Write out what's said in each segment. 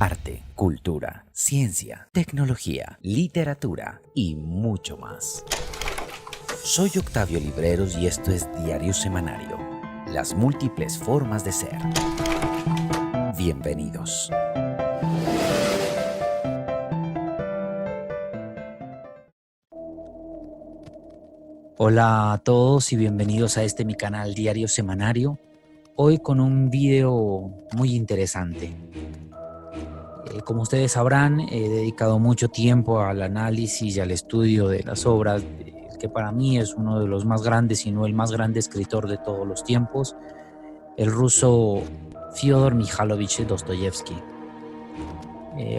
arte, cultura, ciencia, tecnología, literatura y mucho más. Soy Octavio Libreros y esto es Diario Semanario, las múltiples formas de ser. Bienvenidos. Hola a todos y bienvenidos a mi canal Diario Semanario. Hoy con un video muy interesante. Como ustedes sabrán, he dedicado mucho tiempo al análisis y al estudio de las obras del que para mí es uno de los más grandes, si no el más grande escritor de todos los tiempos, el ruso Fyodor Mikhailovich Dostoyevsky.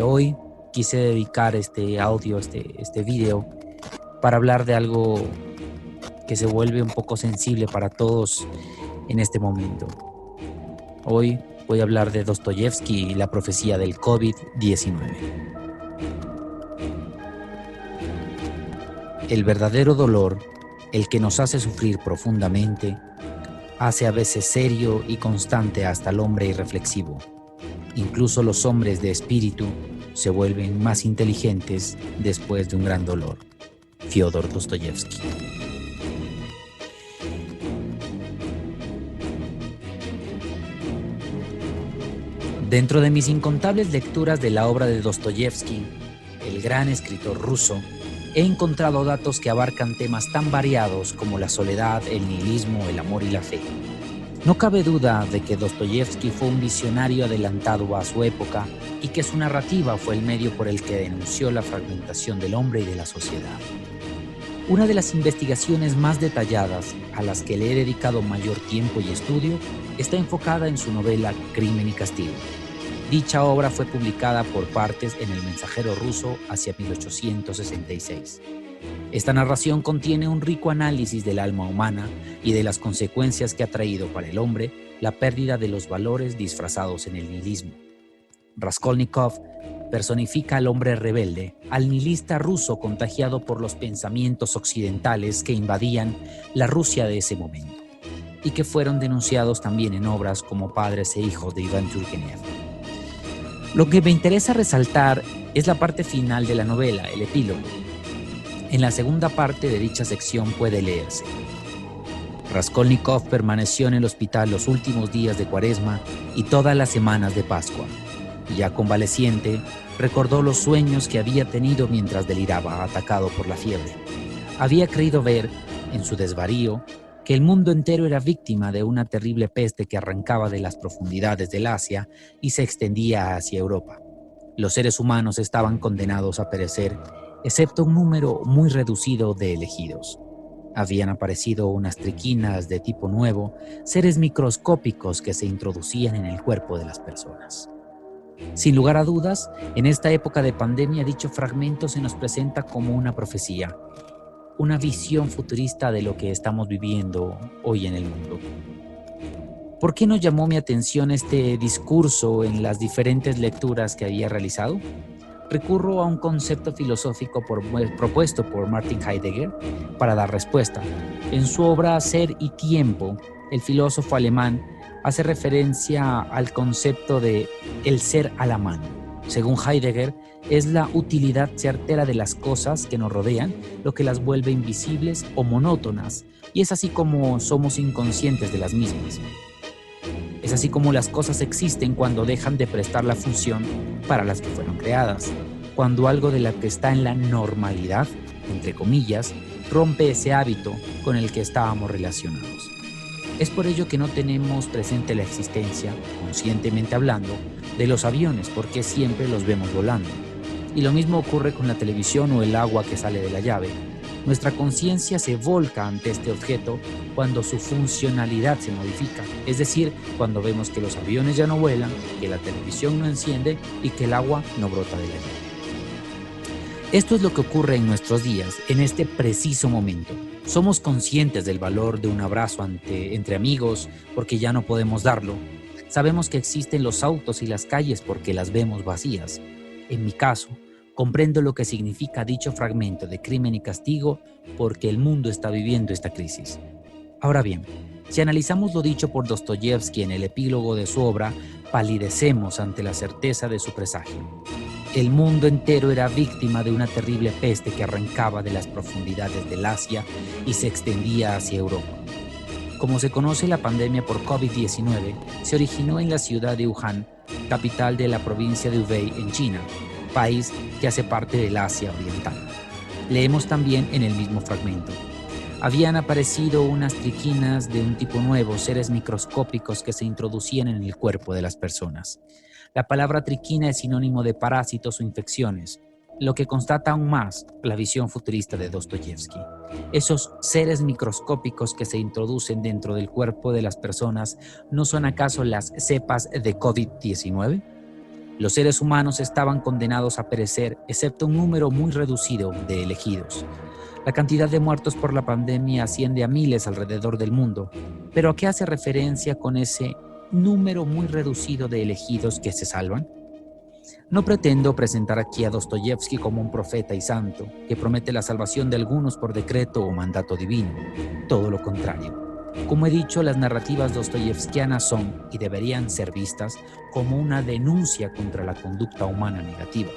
Hoy quise dedicar este audio, este video, para hablar de algo que se vuelve un poco sensible para todos en este momento. Hoy voy a hablar de Dostoyevsky y la profecía del COVID-19. El verdadero dolor, el que nos hace sufrir profundamente, hace a veces serio y constante hasta al hombre irreflexivo. Incluso los hombres de espíritu se vuelven más inteligentes después de un gran dolor. Fyodor Dostoyevsky. Dentro de mis incontables lecturas de la obra de Dostoyevsky, el gran escritor ruso, he encontrado datos que abarcan temas tan variados como la soledad, el nihilismo, el amor y la fe. No cabe duda de que Dostoyevsky fue un visionario adelantado a su época y que su narrativa fue el medio por el que denunció la fragmentación del hombre y de la sociedad. Una de las investigaciones más detalladas, a las que le he dedicado mayor tiempo y estudio, está enfocada en su novela Crimen y Castigo. Dicha obra fue publicada por partes en El Mensajero ruso hacia 1866. Esta narración contiene un rico análisis del alma humana y de las consecuencias que ha traído para el hombre la pérdida de los valores disfrazados en el nihilismo. Raskolnikov personifica al hombre rebelde, al nihilista ruso contagiado por los pensamientos occidentales que invadían la Rusia de ese momento y que fueron denunciados también en obras como Padres e Hijos de Iván Turgenev. Lo que me interesa resaltar es la parte final de la novela, el epílogo. En la segunda parte de dicha sección puede leerse: Raskolnikov permaneció en el hospital los últimos días de Cuaresma y todas las semanas de Pascua. Ya convaleciente, recordó los sueños que había tenido mientras deliraba, atacado por la fiebre. Había creído ver, en su desvarío, que el mundo entero era víctima de una terrible peste que arrancaba de las profundidades del Asia y se extendía hacia Europa. Los seres humanos estaban condenados a perecer, excepto un número muy reducido de elegidos. Habían aparecido unas triquinas de tipo nuevo, seres microscópicos que se introducían en el cuerpo de las personas. Sin lugar a dudas, en esta época de pandemia dicho fragmento se nos presenta como una profecía, una visión futurista de lo que estamos viviendo hoy en el mundo. ¿Por qué nos llamó mi atención este discurso en las diferentes lecturas que había realizado? Recurro a un concepto filosófico propuesto por Martin Heidegger para dar respuesta. En su obra Ser y Tiempo, el filósofo alemán hace referencia al concepto de el ser a la mano. Según Heidegger, es la utilidad certera de las cosas que nos rodean lo que las vuelve invisibles o monótonas, y es así como somos inconscientes de las mismas. Es así como las cosas existen cuando dejan de prestar la función para las que fueron creadas, cuando algo de lo que está en la normalidad, entre comillas, rompe ese hábito con el que estábamos relacionados. Es por ello que no tenemos presente la existencia, conscientemente hablando, de los aviones, porque siempre los vemos volando. Y lo mismo ocurre con la televisión o el agua que sale de la llave. Nuestra conciencia se volca ante este objeto cuando su funcionalidad se modifica, es decir, cuando vemos que los aviones ya no vuelan, que la televisión no enciende y que el agua no brota de la llave. Esto es lo que ocurre en nuestros días, en este preciso momento. Somos conscientes del valor de un abrazo entre amigos porque ya no podemos darlo. Sabemos que existen los autos y las calles porque las vemos vacías. En mi caso, comprendo lo que significa dicho fragmento de Crimen y Castigo porque el mundo está viviendo esta crisis. Ahora bien, Si analizamos lo dicho por Dostoyevski en el epílogo de su obra, palidecemos ante la certeza de su presagio. El mundo entero era víctima de una terrible peste que arrancaba de las profundidades del Asia y se extendía hacia Europa. Como se conoce, la pandemia por COVID-19 se originó en la ciudad de Wuhan, capital de la provincia de Hubei en China, país que hace parte del Asia Oriental. Leemos también en el mismo fragmento: habían aparecido unas triquinas de un tipo nuevo, seres microscópicos que se introducían en el cuerpo de las personas. La palabra triquina es sinónimo de parásitos o infecciones, lo que constata aún más la visión futurista de Dostoyevski. Esos seres microscópicos que se introducen dentro del cuerpo de las personas, ¿no son acaso las cepas de COVID-19? Los seres humanos estaban condenados a perecer, excepto un número muy reducido de elegidos. La cantidad de muertos por la pandemia asciende a miles alrededor del mundo. ¿Pero a qué hace referencia con ese número muy reducido de elegidos que se salvan? No pretendo presentar aquí a Dostoyevski como un profeta y santo que promete la salvación de algunos por decreto o mandato divino. Todo lo contrario. Como he dicho, las narrativas dostoyevskianas son y deberían ser vistas como una denuncia contra la conducta humana negativa.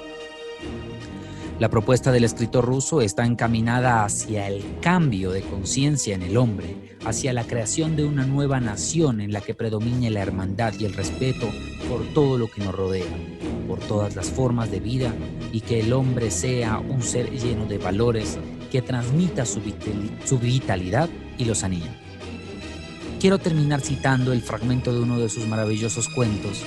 La propuesta del escritor ruso está encaminada hacia el cambio de conciencia en el hombre, hacia la creación de una nueva nación en la que predomine la hermandad y el respeto por todo lo que nos rodea, por todas las formas de vida, y que el hombre sea un ser lleno de valores que transmita su vitalidad y lozanía. Quiero terminar citando el fragmento de uno de sus maravillosos cuentos,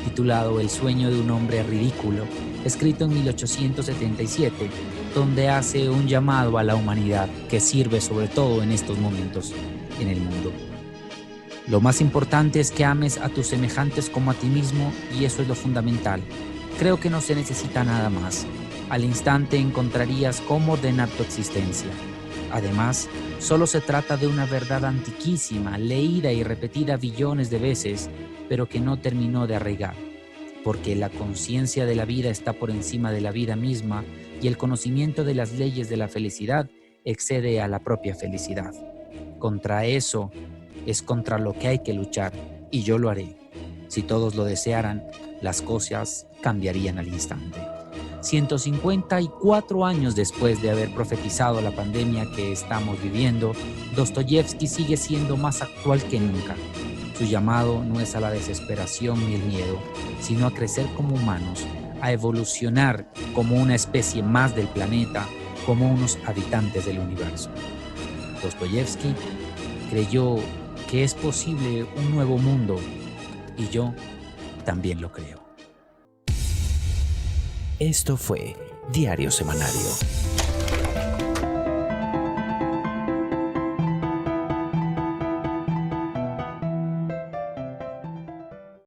titulado El sueño de un hombre ridículo, escrito en 1877, donde hace un llamado a la humanidad que sirve sobre todo en estos momentos en el mundo. Lo más importante es que ames a tus semejantes como a ti mismo, y eso es lo fundamental. Creo que no se necesita nada más. Al instante encontrarías cómo ordenar tu existencia. Además, solo se trata de una verdad antiquísima, leída y repetida billones de veces, pero que no terminó de arraigar, porque la conciencia de la vida está por encima de la vida misma y el conocimiento de las leyes de la felicidad excede a la propia felicidad. Contra eso es contra lo que hay que luchar, y yo lo haré. Si todos lo desearan, las cosas cambiarían al instante. 154 años después de haber profetizado la pandemia que estamos viviendo, Dostoyevski sigue siendo más actual que nunca. Su llamado no es a la desesperación ni el miedo, sino a crecer como humanos, a evolucionar como una especie más del planeta, como unos habitantes del universo. Dostoyevski creyó que es posible un nuevo mundo, y yo también lo creo. Esto fue Diario Semanario.